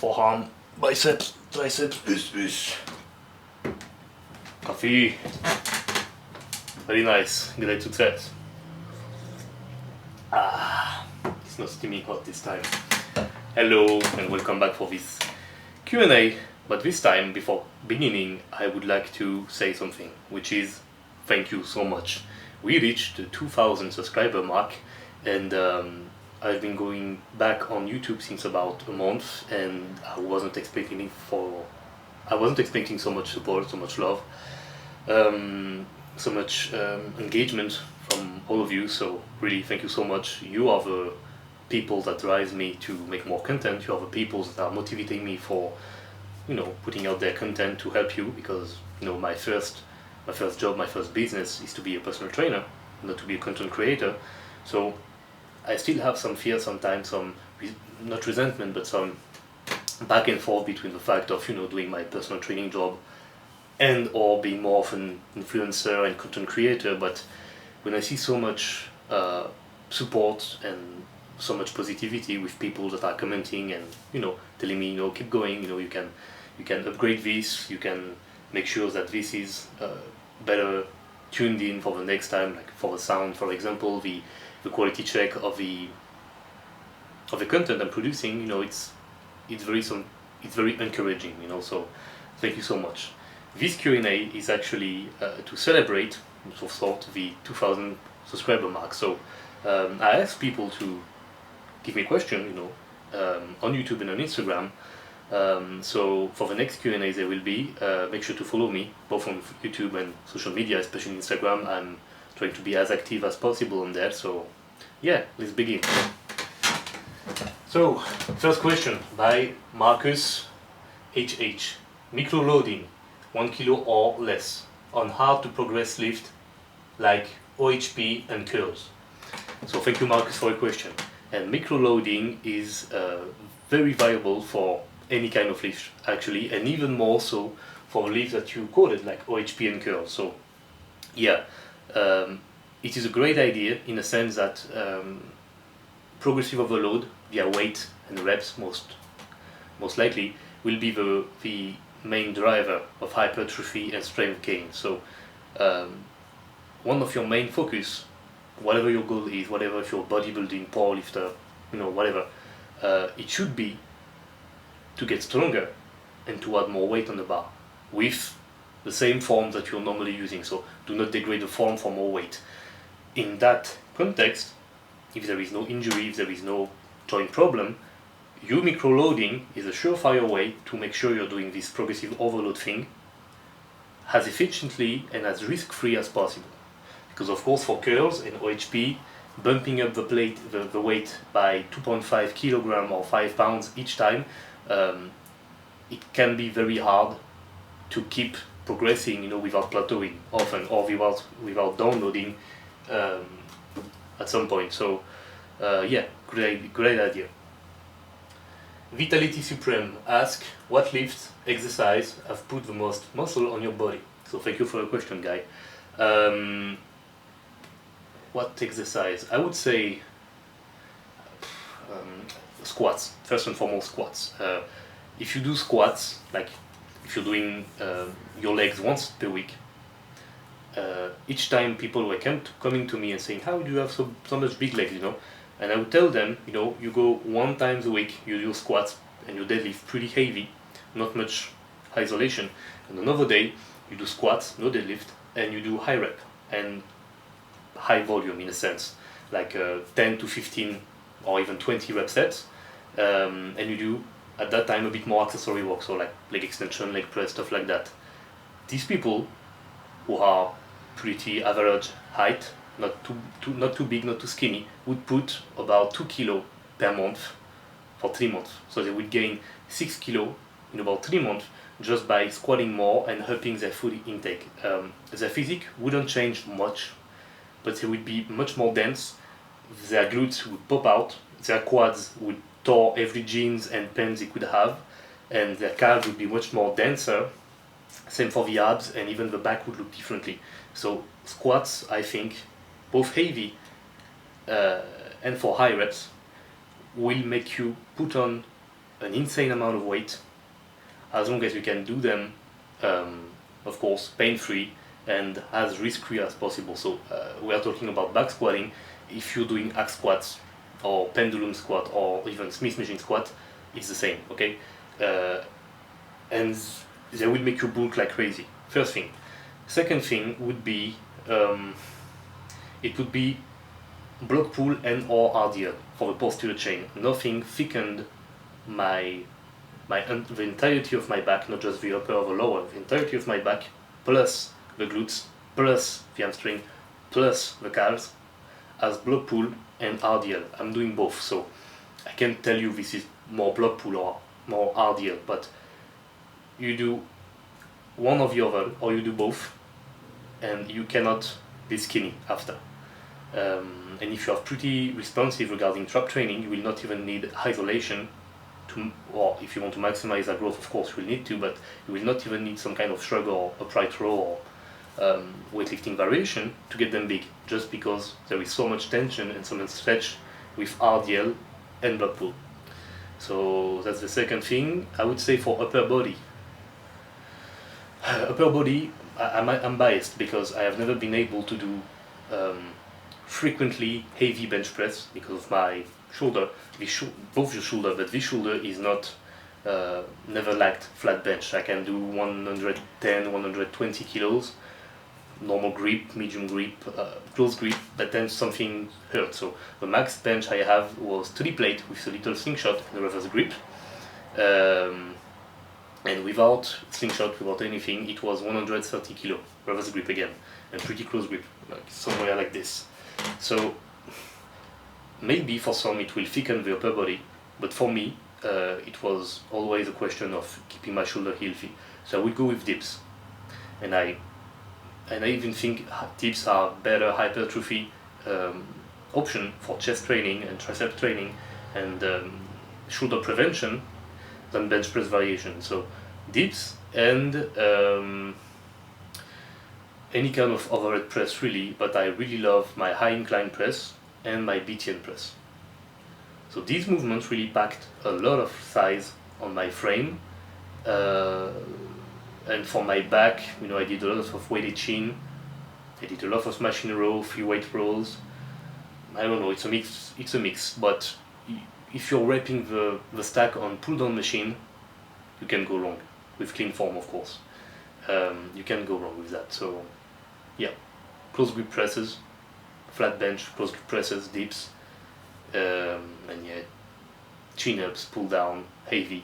forearm, biceps, triceps, coffee. Very nice, great success. It's not steaming hot this time. Hello and welcome back for this Q&A, but this time before beginning I would like to say something, which is thank you so much. We reached the 2000 subscriber mark, and I've been going back on YouTube since about a month, and I wasn't expecting so much support, so much love, so much engagement from all of you. So really thank you so much. You are the people that drives me to make more content. You are the people that are motivating me for, you know, putting out their content to help you, because, you know, my first job, my first business is to be a personal trainer, not to be a content creator. So I still have some fear sometimes, some not resentment, but some back and forth between the fact of, you know, doing my personal training job and or being more of an influencer and content creator. But when I see so much support and so much positivity with people that are commenting and, you know, telling me, you know, keep going, you know, you can upgrade this, you can make sure that this is better tuned in for the next time, like for the sound, for example, the quality check of the content I'm producing, you know, it's very encouraging, you know. So thank you so much. This Q&A is actually to celebrate of sort the 2000 subscriber mark. So I asked people to give me a question, you know, on YouTube and on Instagram. So for the next Q&As there will be, make sure to follow me both on YouTube and social media, especially Instagram. I'm trying to be as active as possible on there. So yeah, let's begin. So first question by Marcus HH. Microloading 1 kilo or less on how to progress lift like OHP and curls. So thank you, Marcus, for your question. And microloading is very viable for any kind of lift actually, and even more so for lifts that you quoted like OHP and curls. So yeah, it is a great idea in the sense that progressive overload via weight and reps most likely will be the main driver of hypertrophy and strength gain. So one of your main focus, whatever your goal is, whatever, if you're bodybuilding, powerlifter, you know, whatever, it should be to get stronger and to add more weight on the bar with the same form that you're normally using. So do not degrade the form for more weight. In that context, if there is no injury, if there is no joint problem, you microloading is a surefire way to make sure you're doing this progressive overload thing as efficiently and as risk-free as possible. Because of course for curls and OHP, bumping up the weight by 2.5 kilogram or 5 pounds each time, it can be very hard to keep progressing, you know, without plateauing often, or without downloading at some point. So yeah, great idea. Vitality Supreme asks, what lifts, exercise have put the most muscle on your body? So thank you for your question, guy. What exercise? I would say squats. First and foremost, squats. If you do squats, like if you're doing your legs once per week, each time people were coming to me and saying, how do you have so much big legs, you know? And I would tell them, you know, you go 1 time a week, you do squats and you deadlift pretty heavy, not much isolation. And another day, you do squats, no deadlift, and you do high rep and high volume in a sense, like 10 to 15 or even 20 rep sets. And you do, at that time, a bit more accessory work, so like leg extension, leg press, stuff like that. These people who are pretty average height, not too big, not too skinny, would put about 2 kilo per month for 3 months. So they would gain 6 kilo in about 3 months just by squatting more and upping their food intake. Their physique wouldn't change much, but they would be much more dense. Their glutes would pop out, their quads would tore every jeans and pants they could have, and their calves would be much more denser. Same for the abs, and even the back would look differently. So squats, I think, both heavy and for high reps, will make you put on an insane amount of weight, as long as you can do them, of course, pain-free and as risk-free as possible. So we are talking about back squatting. If you're doing hack squats or pendulum squat or even Smith machine squat, it's the same, okay? And they will make you bulk like crazy. First thing. Second thing would be, it would be block pull and or RDL for the posterior chain. Nothing thickened the entirety of my back, not just the upper or the lower, the entirety of my back, plus the glutes, plus the hamstring, plus the calves, as block pull and RDL. I'm doing both, so I can't tell you this is more block pull or more RDL, but you do one or the other, or you do both, and you cannot be skinny after. And if you are pretty responsive regarding trap training, you will not even need isolation to, or if you want to maximize that growth, of course you will need to, but you will not even need some kind of shrug or upright row or weightlifting variation to get them big, just because there is so much tension and so much stretch with RDL and block pull. So that's the second thing. I would say for upper body. I'm biased because I have never been able to do frequently heavy bench press because of my shoulder. Both the shoulder, but this shoulder is not never lacked flat bench. I can do 110, 120 kilos, normal grip, medium grip, close grip, but then something hurt. So the max bench I have was 3 plate with a little slingshot and a reverse grip. And without slingshot, without anything, it was 130 kilo, reverse grip again, and pretty close grip, like somewhere like this. So maybe for some it will thicken the upper body, but for me it was always a question of keeping my shoulder healthy. So I would go with dips, and I even think dips are better hypertrophy option for chest training and tricep training and shoulder prevention than bench press variation. So dips and any kind of overhead press really, but I really love my high incline press and my BTN press. So these movements really packed a lot of size on my frame, and for my back, you know, I did a lot of weighted chin, I did a lot of machine row, free weight rows. I don't know, it's a mix, but if you're wrapping the stack on pull down machine, you can go wrong with clean form, of course. You can go wrong with that. So yeah, close grip presses, flat bench, close grip presses, dips, and yeah, chin ups, pull down, heavy.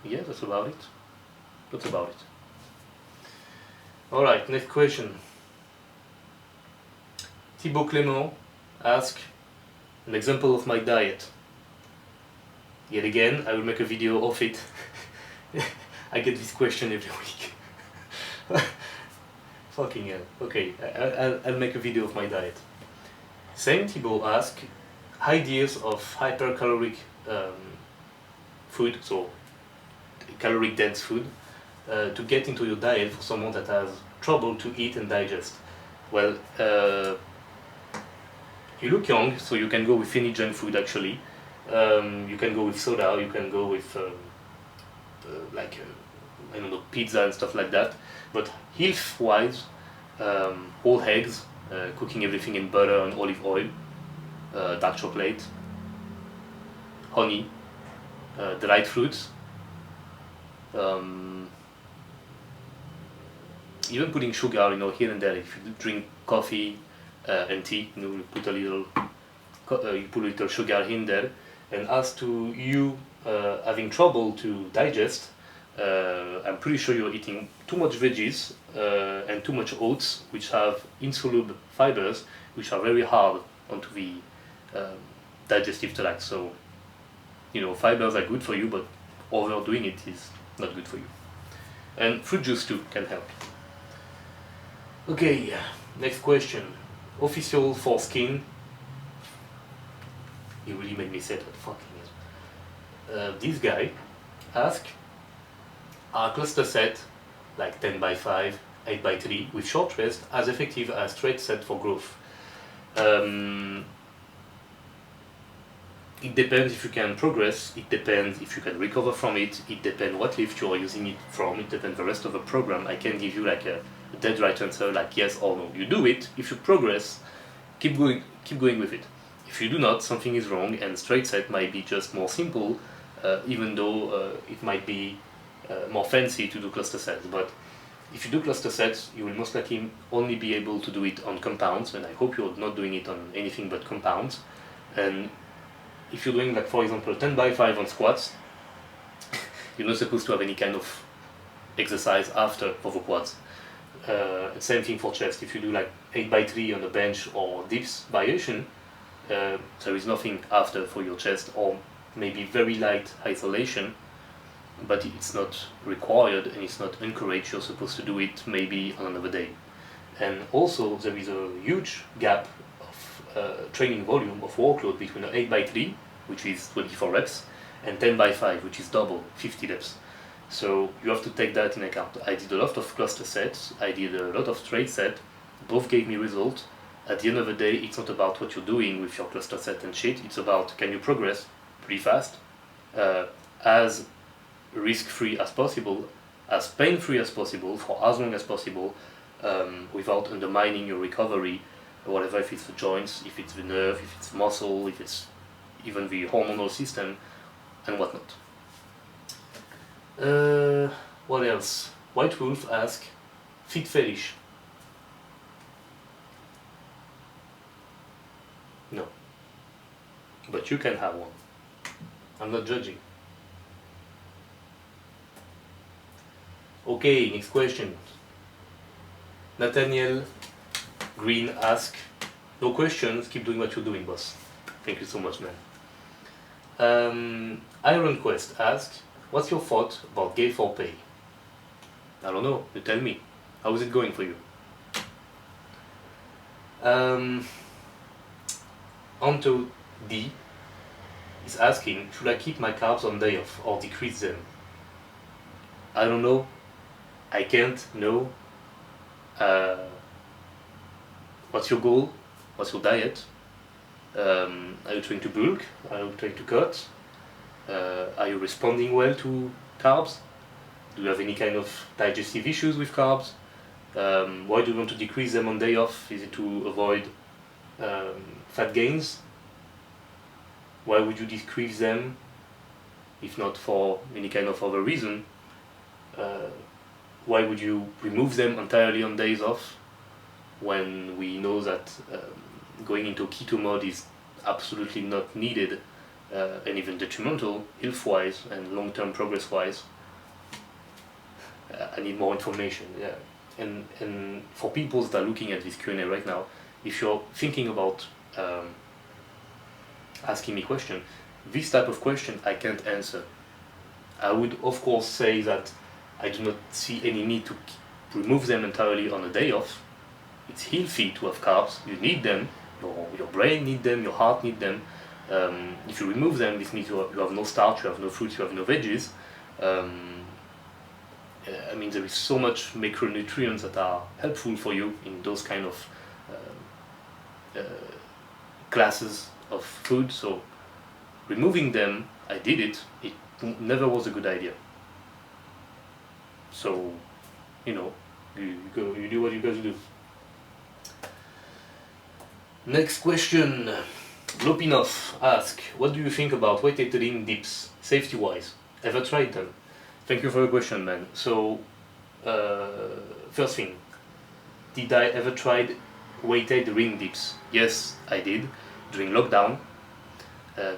Yeah, that's about it. That's about it. Alright, next question. Thibaut Clément asks an example of my diet. Yet again, I will make a video of it. I get this question every week. Fucking hell. Okay, I'll make a video of my diet. Same Thibaut asks ideas of hypercaloric food, so caloric dense food, to get into your diet for someone that has trouble to eat and digest. Well, you look young, so you can go with any junk food actually. You can go with soda, you can go with I don't know, pizza and stuff like that. But health-wise, whole eggs, cooking everything in butter and olive oil, dark chocolate, honey, dried fruits, even putting sugar, you know, here and there. If you drink coffee and tea, you know, you put a little sugar in there. And as to you having trouble to digest, I'm pretty sure you're eating too much veggies and too much oats, which have insoluble fibers, which are very hard onto the digestive tract. So, you know, fibers are good for you, but overdoing it is not good for you. And fruit juice too can help. Okay, next question. Official for skin. You really made me say that. Fucking hell. This guy asked, are cluster set like 10 by 5, 8 by 3 with short rest as effective as straight set for growth? it depends if you can progress, it depends if you can recover from it, it depends what lift you are using it from, it depends the rest of the program. I can give you like a dead right answer, like yes or no. You do it, if you progress, keep going with it. If you do not, something is wrong, and straight set might be just more simple, even though it might be more fancy to do cluster sets. But if you do cluster sets, you will most likely only be able to do it on compounds, and I hope you're not doing it on anything but compounds. And if you're doing, like, for example, 10 by 5 on squats, you're not supposed to have any kind of exercise after for the quads. Same thing for chest. If you do like 8 by 3 on the bench or dips variation, there is nothing after for your chest, or maybe very light isolation, but it's not required and it's not encouraged. You're supposed to do it maybe on another day. And also there is a huge gap of training volume of workload between 8 by 3, which is 24 reps, and 10 by 5, which is double, 50 reps. So you have to take that in account. I did a lot of cluster sets, I did a lot of straight set, both gave me results. At the end of the day, it's not about what you're doing with your cluster set and shit, it's about can you progress pretty fast, as risk-free as possible, as pain-free as possible, for as long as possible, without undermining your recovery, whatever, if it's the joints, if it's the nerve, if it's muscle, if it's even the hormonal system, and whatnot. What else? White Wolf asks, fit fetish? No. But you can have one. I'm not judging. Okay, next question. Nathaniel Green asks, no questions, keep doing what you're doing, boss. Thank you so much, man. Iron Quest asks, what's your thought about gay for pay? I don't know, you tell me. How is it going for you? Anto D is asking, should I keep my carbs on day off or decrease them? I don't know. I can't know. What's your goal? What's your diet? Are you trying to bulk? Are you trying to cut? Are you responding well to carbs? Do you have any kind of digestive issues with carbs? Why do you want to decrease them on day off? Is it to avoid fat gains? Why would you decrease them if not for any kind of other reason? Why would you remove them entirely on days off when we know that going into keto mode is absolutely not needed and even detrimental health-wise and long-term progress-wise? I need more information. Yeah. And for people that are looking at this Q&A right now, if you're thinking about asking me a question, this type of question I can't answer. I would of course say that I do not see any need to remove them entirely on a day off. It's healthy to have carbs, you need them, your brain needs them, your heart needs them. If you remove them, this means you have no starch, you have no fruits, you have no veggies. I mean, there is so much macronutrients that are helpful for you in those kind of classes of food, so removing them, I did it, it never was a good idea. So, you know, you do what you guys do. Next question. Lopinov asks, what do you think about weighted ring dips, safety-wise? Ever tried them? Thank you for the question, man. So, first thing, did I ever try weighted ring dips? Yes, I did, during lockdown.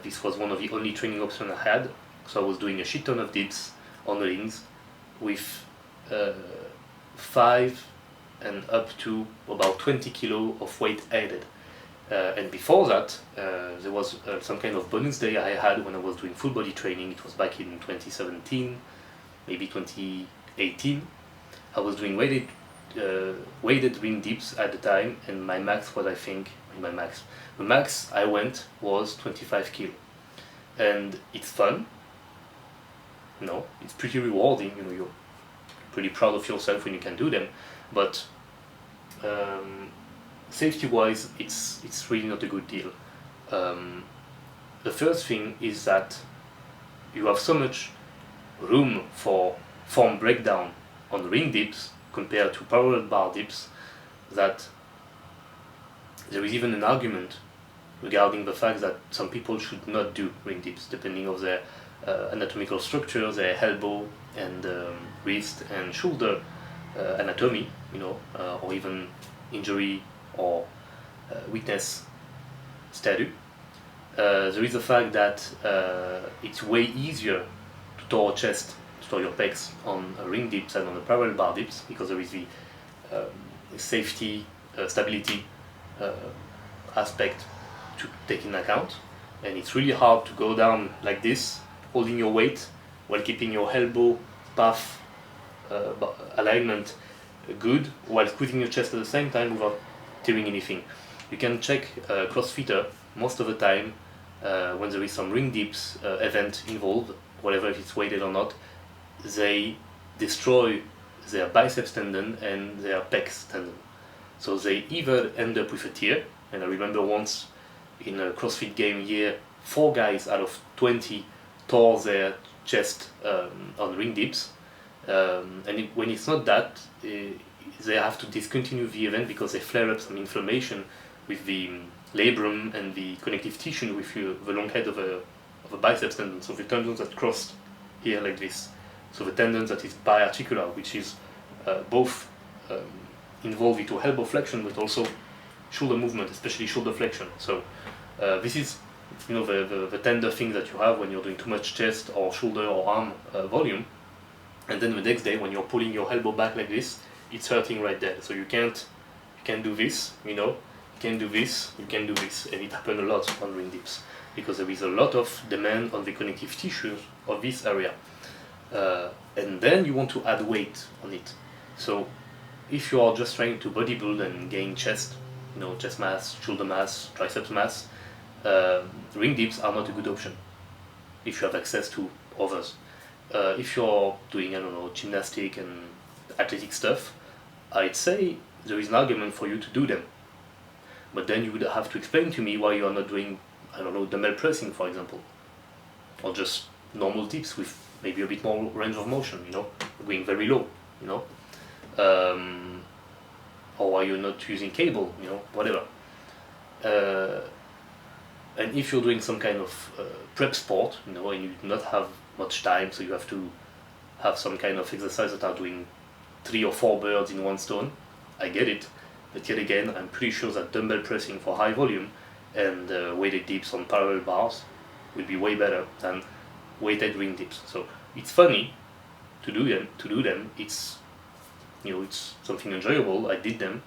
This was one of the only training options I had, so I was doing a shit ton of dips on the rings with 5 and up to about 20 kilo of weight added. And before that, there was some kind of bonus day I had when I was doing full body training. It was back in 2017, maybe 2018. I was doing weighted ring dips at the time, and my max was, I think, the max I went was 25 kilo. And it's fun, you know, it's pretty rewarding, you know, you're pretty proud of yourself when you can do them, but safety wise it's really not a good deal. the first thing is that you have so much room for form breakdown on ring dips compared to parallel bar dips that there is even an argument regarding the fact that some people should not do ring dips depending on their anatomical structure, their elbow and wrist and shoulder anatomy, or even injury or weakness status. There is the fact that it's way easier to store chest, to store your pecs on ring dips than on the parallel bar dips, because there is the safety, stability aspect to take into account, and it's really hard to go down like this, holding your weight while keeping your elbow path alignment good, while squeezing your chest at the same time without tearing anything. You can check CrossFitter most of the time when there is some ring dips event involved, whatever if it's weighted or not, they destroy their biceps tendon and their pecs tendon. So they either end up with a tear, and I remember once in a CrossFit game year, 4 guys out of 20 tore their chest on ring dips, and when it's not that, they have to discontinue the event because they flare up some inflammation with the labrum and the connective tissue with the long head of a biceps tendon, so the tendons that crossed here like this. So the tendon that is biarticular, which is both involved into elbow flexion but also shoulder movement, especially shoulder flexion. So this is the tender thing that you have when you're doing too much chest or shoulder or arm volume, and then the next day when you're pulling your elbow back like this, it's hurting right there. So you can do this, you can do this, you can do this, and it happens a lot on ring dips because there is a lot of demand on the connective tissues of this area, and then you want to add weight on it. So if you are just trying to bodybuild and gain chest, chest mass, shoulder mass, triceps mass, ring dips are not a good option if you have access to others. If you're doing, gymnastic and athletic stuff, I'd say there is an argument for you to do them. But then you would have to explain to me why you are not doing, dumbbell pressing, for example, or just normal dips with maybe a bit more range of motion, going very low, or why you're not using cable, whatever. And if you're doing some kind of prep sport, and you do not have much time, so you have to have some kind of exercise that are doing 3 or 4 birds in one stone, I get it. But yet again, I'm pretty sure that dumbbell pressing for high volume and weighted dips on parallel bars will be way better than weighted ring dips. So it's funny to do them. It's it's something enjoyable. I did them,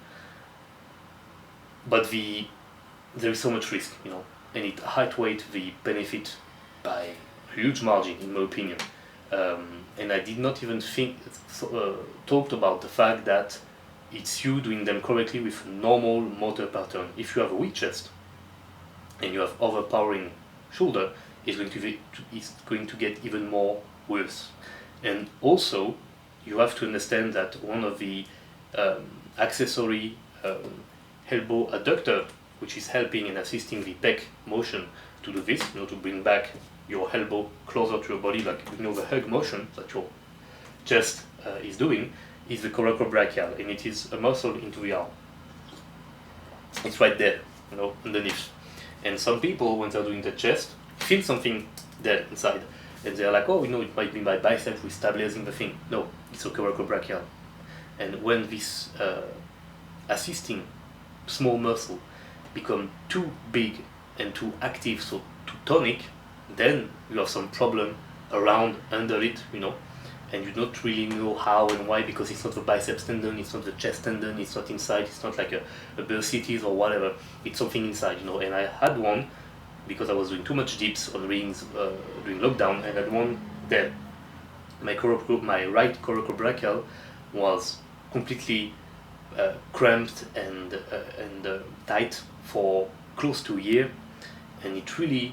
but there is so much risk, and it outweighs the benefit by a huge margin, in my opinion. And I did not even talked about the fact that it's you doing them correctly with normal motor pattern. If you have a weak chest and you have overpowering shoulder, it's going to get even more worse. And also, you have to understand that one of the accessory elbow adductor, which is helping and assisting the pec motion to do this, to bring back your elbow closer to your body, like the hug motion that your chest is doing, is the coracobrachial, and it is a muscle into the arm. It's right there, underneath. And some people, when they're doing the chest, feel something there inside, and they're like, oh, it might be my bicep with stabilizing the thing. No, it's a coracobrachial. And when this assisting small muscle become too big and too active, so too tonic, then you have some problem around under it, and you don't really know how and why, because it's not the biceps tendon, it's not the chest tendon, it's not inside, it's not like a bursitis or whatever, it's something inside, and I had one because I was doing too much dips on rings during lockdown, and I had one there. My right coracobrachial was completely cramped and tight for close to a year, and it really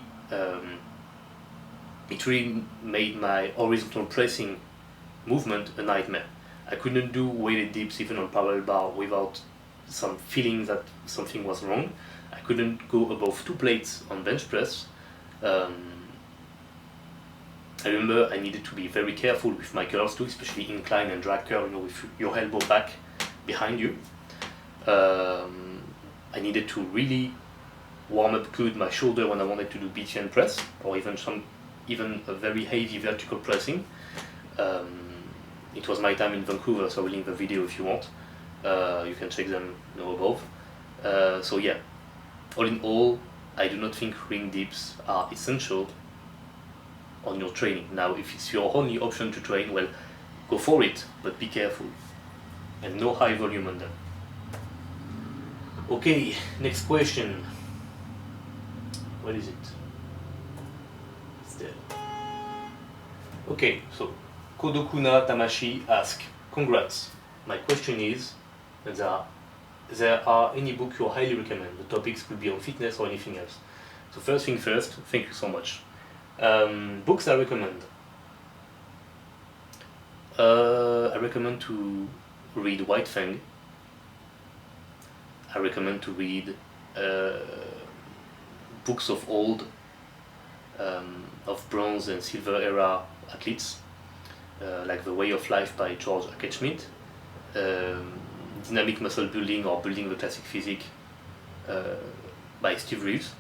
made my horizontal pressing movement a nightmare. I couldn't do weighted dips even on parallel bar without some feeling that something was wrong. I couldn't go above 2 plates on bench press, I remember I needed to be very careful with my curls too, especially incline and drag curl, with your elbow back behind you. I needed to really warm up good my shoulder when I wanted to do BTN press, or even a very heavy vertical pressing. It was my time in Vancouver, so I will link the video if you want. You can check them above. So yeah, all in all, I do not think ring dips are essential on your training. Now, if it's your only option to train, well, go for it, but be careful. And no high volume on them. Okay, next question. What is it? It's there. Okay, so Kodokuna Tamashi asks, congrats. My question is, there are any book you highly recommend? The topics could be on fitness or anything else. So first thing first, thank you so much. Books I recommend. I recommend to read White Fang. I recommend to read books of old, of bronze and silver era athletes, like The Way of Life by George Schmidt, Dynamic Muscle Building or Building the Classic Physique by Steve Reeves.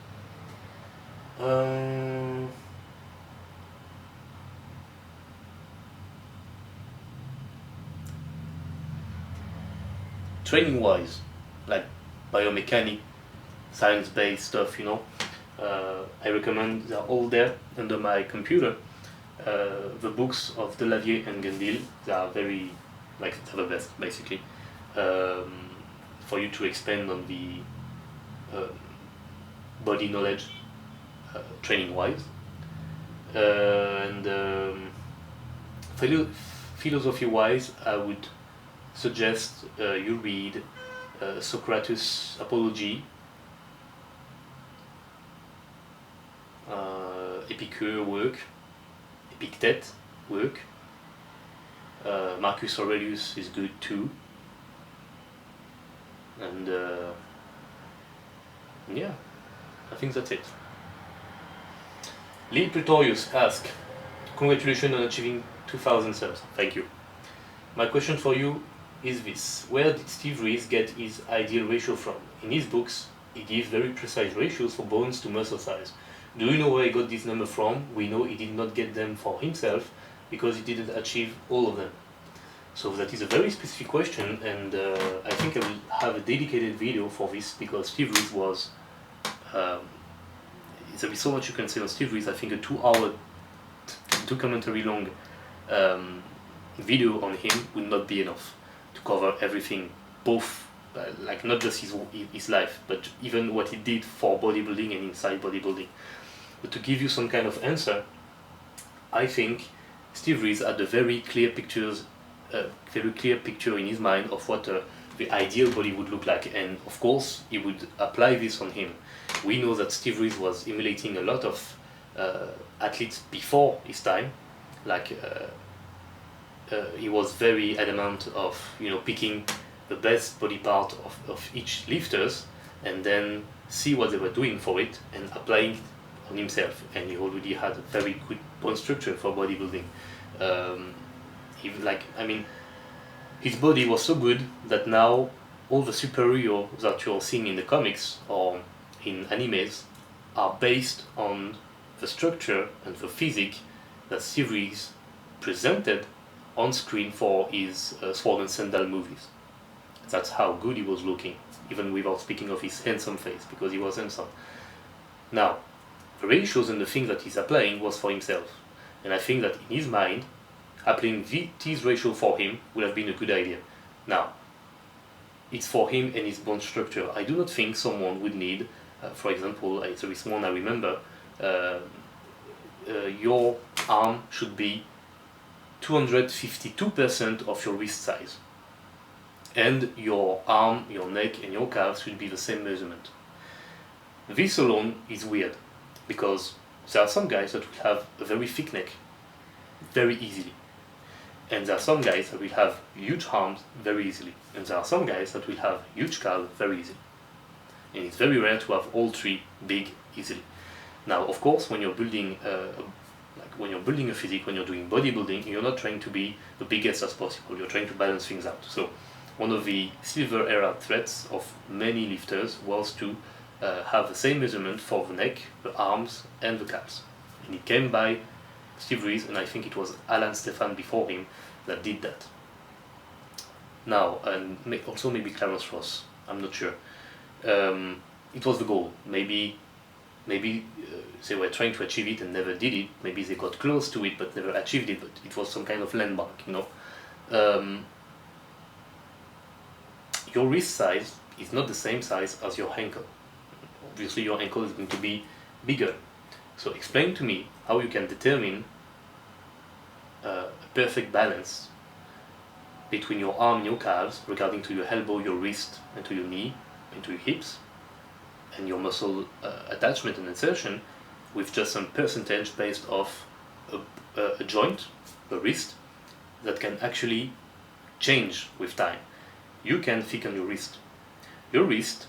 Training wise, like biomechanic, science-based stuff, I recommend, they're all there under my computer. The books of Delavier and Gendil, they are very, they're the best basically, for you to expand on the body knowledge, training wise. And philosophy wise, I would suggest you read Socrates' Apology, Epicure work, Epictet work. Marcus Aurelius is good too. And yeah, I think that's it. Lee Pretorius asks, congratulations on achieving 2,000 subs. Thank you. My question for you is this: where did Steve Reeves get his ideal ratio from? In his books, he gives very precise ratios for bones to muscle size. Do you know where he got this number from? We know he did not get them for himself because he didn't achieve all of them. So that is a very specific question, and I think I will have a dedicated video for this, because Steve Reeves was, there's so much you can say on Steve Reeves. I think a 2-hour, 2 commentary long video on him would not be enough to cover everything, both like not just his life, but even what he did for bodybuilding and inside bodybuilding. But to give you some kind of answer, I think Steve Reeves had a very clear picture in his mind of what the ideal body would look like, and of course he would apply this on him. We know that Steve Reeves was emulating a lot of athletes before his time, like he was very adamant of picking the best body part of each lifters, and then see what they were doing for it and applying it on himself. And he already had a very good bone structure for bodybuilding. His body was so good that now all the superheroes that you're seeing in the comics or in animes are based on the structure and the physique that Steve Reeves presented on screen for his Sword and Sandal movies. That's how good he was looking, even without speaking of his handsome face, because he was handsome. Now, the ratios and the thing that he's applying was for himself, and I think that in his mind, applying this ratio for him would have been a good idea. Now, it's for him and his bone structure. I do not think someone would need, for example, this one I remember, your arm should be 252% of your wrist size, and your arm, your neck and your calves should be the same measurement. This alone is weird, because there are some guys that will have a very thick neck very easily, and there are some guys that will have huge arms very easily, and there are some guys that will have huge calves very easily, and it's very rare to have all three big easily. Now, of course, when you're building when you're building a physique, when you're doing bodybuilding, you're not trying to be the biggest as possible. You're trying to balance things out. So one of the silver era threats of many lifters was to have the same measurement for the neck, the arms, and the calves. And it came by Steve Reeves, and I think it was Alan Stefan before him that did that. Now, and also maybe Clarence Ross, I'm not sure. It was the goal. Maybe they were trying to achieve it and never did it. Maybe they got close to it but never achieved it, but it was some kind of landmark, you know. Your wrist size is not the same size as your ankle. Obviously your ankle is going to be bigger. So explain to me how you can determine a perfect balance between your arm and your calves regarding to your elbow, your wrist, and to your knee, and to your hips, and your muscle attachment and insertion, with just some percentage based off a joint, a wrist, that can actually change with time. You can thicken your wrist. Your wrist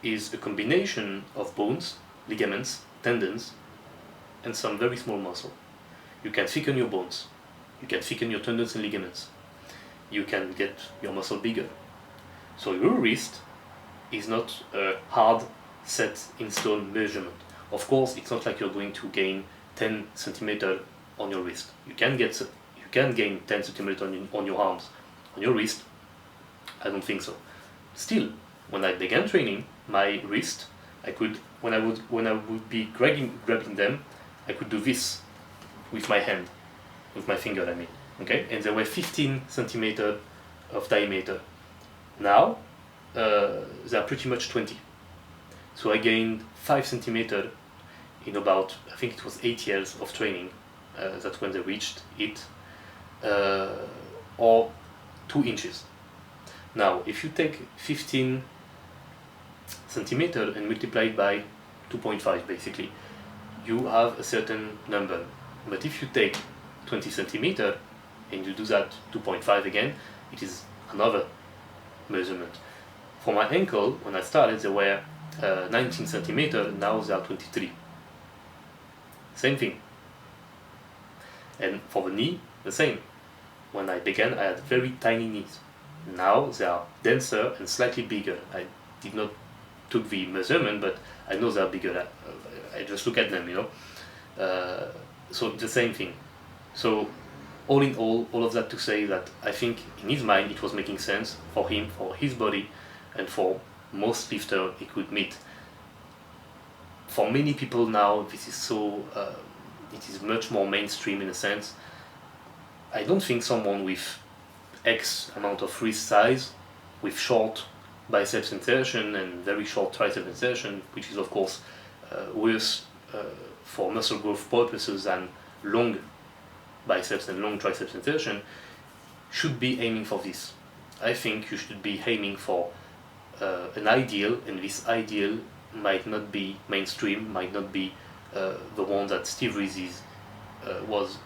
is a combination of bones, ligaments, tendons, and some very small muscle. You can thicken your bones. You can thicken your tendons and ligaments. You can get your muscle bigger. So your wrist is not a hard set in stone measurement. Of course, it's not like you're going to gain 10 centimeters on your wrist. You can gain 10 centimeters on your arms. On your wrist, I don't think so. Still, when I began training, my wrist, when I would be grabbing them, I could do this with my hand, with my finger, I mean. Okay, and there were 15 centimeters of diameter. Now, they are pretty much 20. So I gained 5 centimeters in about, I think it was 8 years of training. That's when they reached it, or 2 inches. Now, if you take 15 centimeters and multiply it by 2.5, basically, you have a certain number. But if you take 20 centimeters and you do that 2.5 again, it is another measurement. For my ankle, when I started, they were 19 centimeters, now they are 23. Same thing. And for the knee, the same. When I began, I had very tiny knees. Now they are denser and slightly bigger. I did not took the measurement, but I know they are bigger. I just look at them, you know. So it's the same thing. So all in all of that to say that I think in his mind it was making sense for him, for his body, and for most lifters he could meet. For many people now, this is so, it is much more mainstream in a sense. I don't think someone with X amount of wrist size, with short biceps insertion and very short tricep insertion, which is of course worse for muscle growth purposes than long biceps and long triceps insertion, should be aiming for this. I think you should be aiming for an ideal, and this ideal might not be mainstream, might not be the one that Steve Reeves was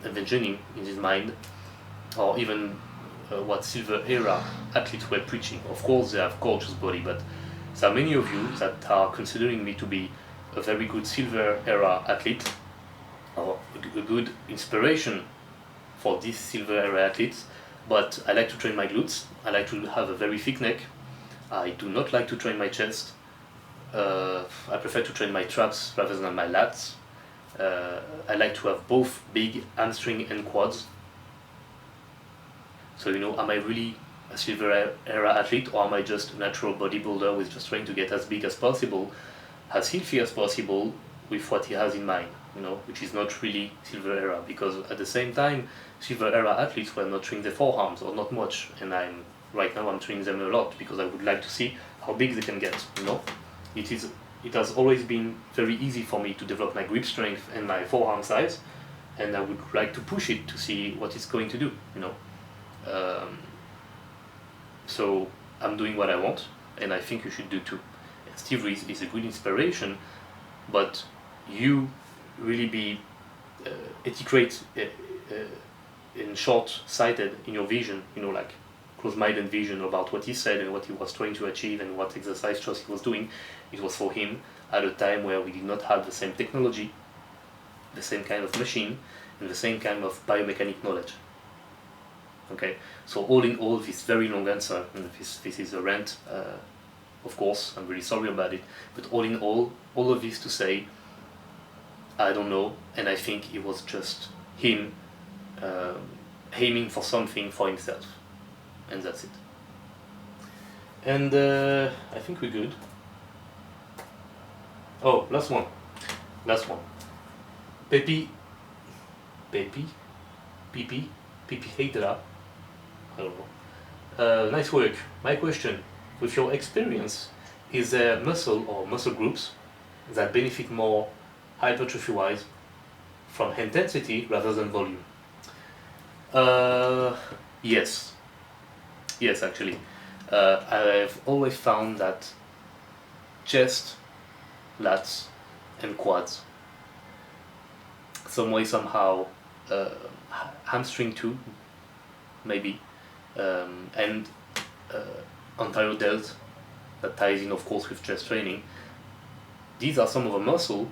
envisioning in his mind, or even what silver era athletes were preaching. Of course they have gorgeous body, but there are many of you that are considering me to be a very good silver era athlete, or a good inspiration for these silver era athletes, but I like to train my glutes, I like to have a very thick neck, I do not like to train my chest, I prefer to train my traps rather than my lats, I like to have both big hamstring and quads. So, you know, am I really a silver era athlete, or am I just a natural bodybuilder who is just trying to get as big as possible, as healthy as possible with what he has in mind, you know, which is not really silver era, because at the same time, silver era athletes were not training their forearms, or not much, and right now I'm training them a lot because I would like to see how big they can get, you know. It has always been very easy for me to develop my grip strength and my forearm size, and I would like to push it to see what it's going to do, you know. So I'm doing what I want, and I think you should do too. And Steve Reeves is a good inspiration, but you really be etiquette and short-sighted in your vision, you know, like close-minded vision about what he said and what he was trying to achieve and what exercise choice he was doing. It was for him. at a time where we did not have the same technology, the same kind of machine, and the same kind of biomechanic knowledge. Okay, so all in all, this very long answer, and this is a rant, of course, I'm really sorry about it, but all in all of this to say, I don't know, and I think it was just him aiming for something for himself, and that's it. And I think we're good. Oh, last one. Pepe Hater, I don't know. Nice work. My question, with your experience, is there muscle or muscle groups that benefit more hypertrophy-wise from intensity rather than volume? Yes. Yes, actually. I've always found that chest, lats, and quads, some way, somehow, hamstring too, maybe, and anterior delt, that ties in, of course, with chest training. These are some of the muscles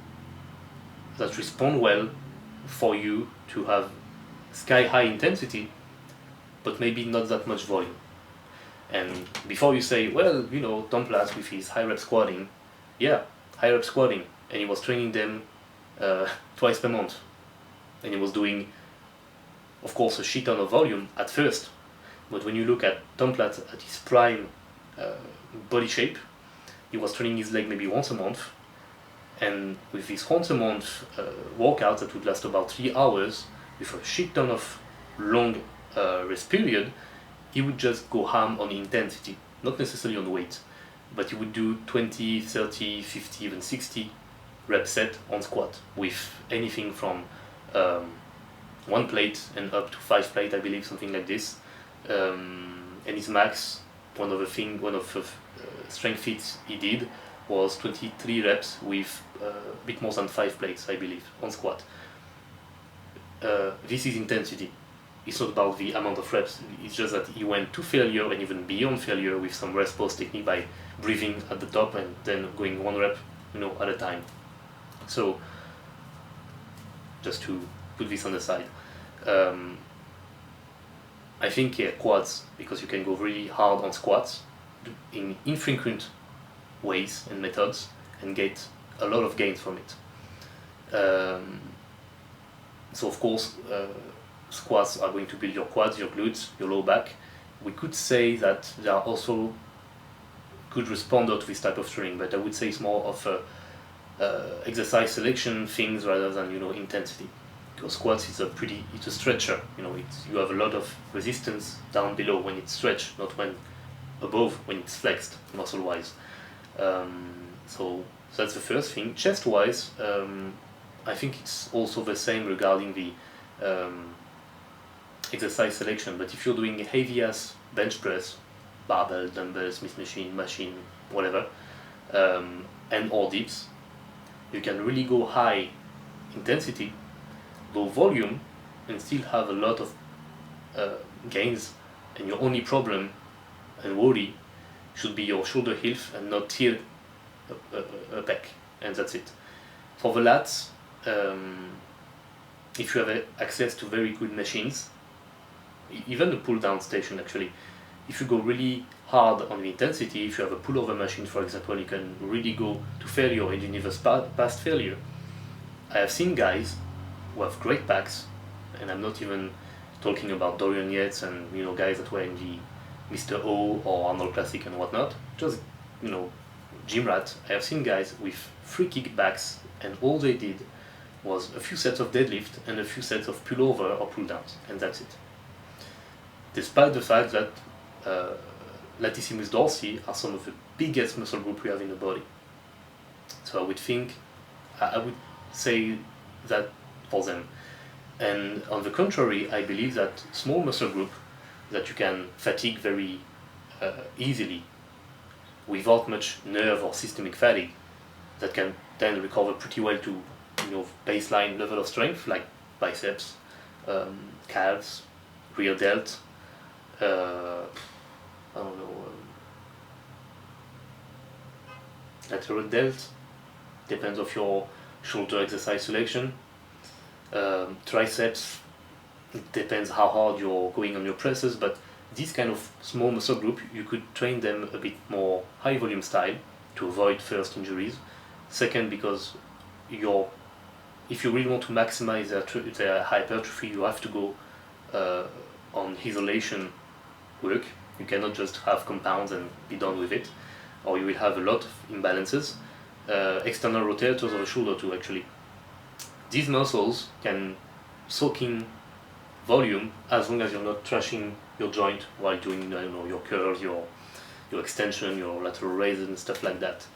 that respond well for you to have sky-high intensity, but maybe not that much volume. And before you say, well, you know, Tom Platz with his high rep squatting, yeah, high rep squatting, and he was training them twice per month, and he was doing, of course, a shit ton of volume at first. But when you look at Tom Platz at his prime body shape, he was training his leg maybe once a month, and with this once a month workout that would last about 3 hours with a shit ton of long rest period, he would just go ham on intensity, not necessarily on weight, but he would do 20, 30, 50, even 60 rep set on squat with anything from 1 plate and up to 5 plate, I believe, something like this. And his max, one of the strength feats he did was 23 reps with a bit more than 5 plates, I believe, on squat. This is intensity. It's not about the amount of reps, it's just that he went to failure and even beyond failure with some rest pause technique by breathing at the top and then going 1 rep, you know, at a time. So, just to put this on the side. I think, yeah, quads, because you can go really hard on squats in infrequent ways and methods and get a lot of gains from it. So of course, squats are going to build your quads, your glutes, your low back. We could say that they are also good responder to this type of training, but I would say it's more of a exercise selection things rather than, you know, intensity. Because squats is it's a stretcher, you know, you have a lot of resistance down below when it's stretched, not when above when it's flexed muscle wise. So that's the first thing. Chest wise, I think it's also the same regarding the exercise selection, but if you're doing heavy ass bench press, barbell, dumbbells, Smith machine, whatever, and or dips, you can really go high intensity, low volume, and still have a lot of gains, and your only problem and worry should be your shoulder health and not tear a pec, and that's it. For the lats, if you have access to very good machines, even the pull down station actually, if you go really hard on the intensity, if you have a pullover machine for example, you can really go to failure and you never past failure. I have seen guys who have great packs, and I'm not even talking about Dorian Yates and, you know, guys that were in the Mr. O or Arnold Classic and whatnot, just, you know, gym rat. I have seen guys with free kick backs and all they did was a few sets of deadlift and a few sets of pullover or pull downs, and that's it. Despite the fact that latissimus dorsi are some of the biggest muscle group we have in the body. So I would say that for them. And on the contrary, I believe that small muscle group that you can fatigue very easily without much nerve or systemic fatigue, that can then recover pretty well to, you know, baseline level of strength like biceps, calves, rear delt, I don't know, lateral delt, depends of your shoulder exercise selection. Triceps, it depends how hard you're going on your presses, but this kind of small muscle group, you could train them a bit more high volume style to avoid first injuries. Second, because if you really want to maximize their hypertrophy, you have to go on isolation work. You cannot just have compounds and be done with it, or you will have a lot of imbalances. External rotators of the shoulder too, actually. These muscles can soak in volume as long as you're not trashing your joint while doing, your curls, your extension, your lateral raises and stuff like that.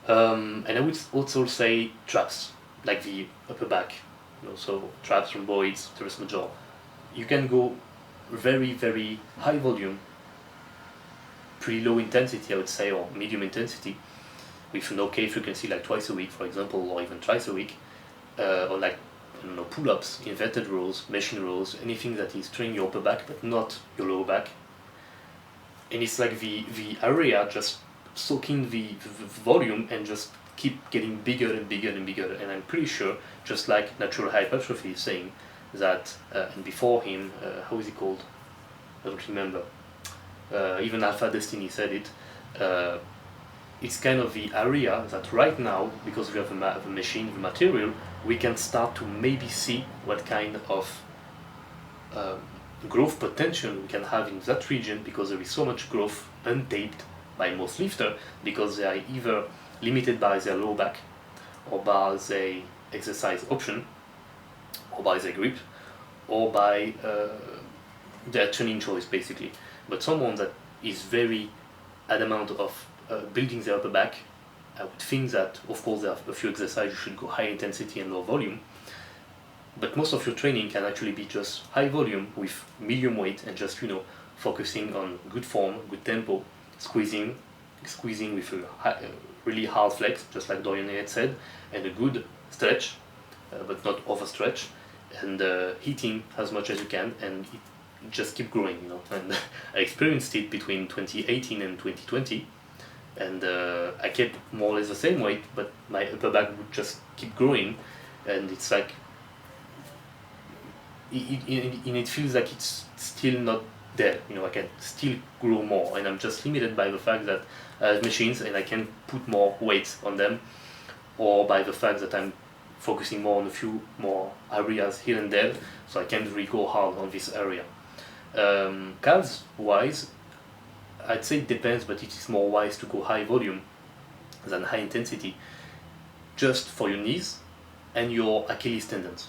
And I would also say traps, like the upper back, so traps, rhomboids, teres major. You can go very, very high volume, pretty low intensity, I would say, or medium intensity, with an okay frequency, like twice a week, for example, or even thrice a week, or like, pull-ups, inverted rows, machine rows, anything that is training your upper back but not your lower back. And it's like the area just soaking the volume and just keep getting bigger and bigger and bigger. And I'm pretty sure, just like natural hypertrophy is saying that, and before him, how is he called? I don't remember. Even Alpha Destiny said it. It's kind of the area that right now, because we have the machine, the material, we can start to maybe see what kind of growth potential we can have in that region, because there is so much growth untaped by most lifters, because they are either limited by their low back, or by their exercise option, or by their grip, or by their training choice, basically. But someone that is very adamant of building their upper back, I would think that, of course, there are a few exercises you should go high intensity and low volume, but most of your training can actually be just high volume with medium weight and just, focusing on good form, good tempo, squeezing with a really hard flex, just like Dorian had said, and a good stretch, but not overstretch, and heating as much as you can, and it just keep growing, And I experienced it between 2018 and 2020. And I kept more or less the same weight, but my upper back would just keep growing, and it's like it feels like it's still not there. I can still grow more, and I'm just limited by the fact that I have machines and I can put more weight on them, or by the fact that I'm focusing more on a few more areas here and there, so I can't really go hard on this area. Calves wise, I'd say it depends, but it is more wise to go high volume than high intensity, just for your knees and your Achilles tendons.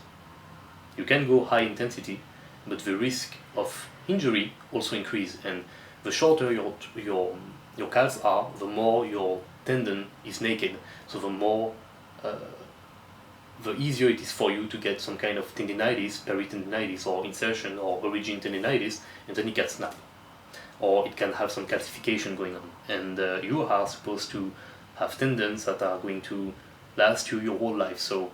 You can go high intensity, but the risk of injury also increase, and the shorter your calves are, the more your tendon is naked, so the easier it is for you to get some kind of tendinitis, peritendinitis, or insertion, or origin tendinitis, and then it can snap, or it can have some calcification going on, and you are supposed to have tendons that are going to last you your whole life. So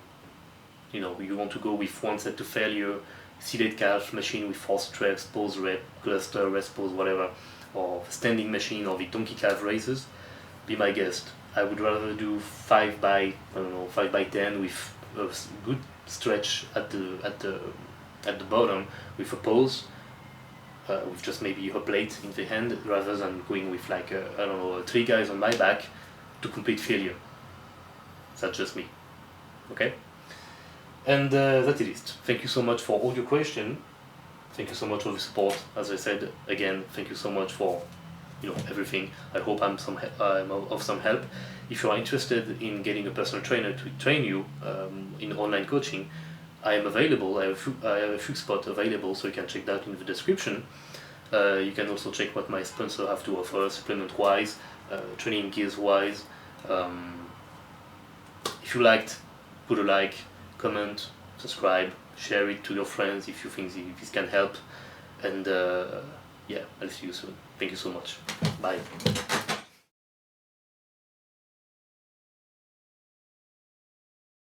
you want to go with one set to failure, seated calf machine with forced reps, pose rep, cluster rest pose, whatever, or standing machine, or the donkey calf raises. Be my guest. I would rather do 5 by 10 with a good stretch at the bottom, with a pose, with just maybe a plate in the hand, rather than going with 3 guys on my back to complete failure. That's just me. Okay? And that is it. Thank you so much for all your questions. Thank you so much for the support. As I said again, thank you so much for everything. I hope I'm of some help. If you are interested in getting a personal trainer to train you in online coaching, I am available. I have a few spots available, so you can check that in the description. You can also check what my sponsor have to offer, supplement wise, training gears wise. If you liked, put a like, comment, subscribe, share it to your friends if you think this can help, and I'll see you soon. Thank you so much. Bye.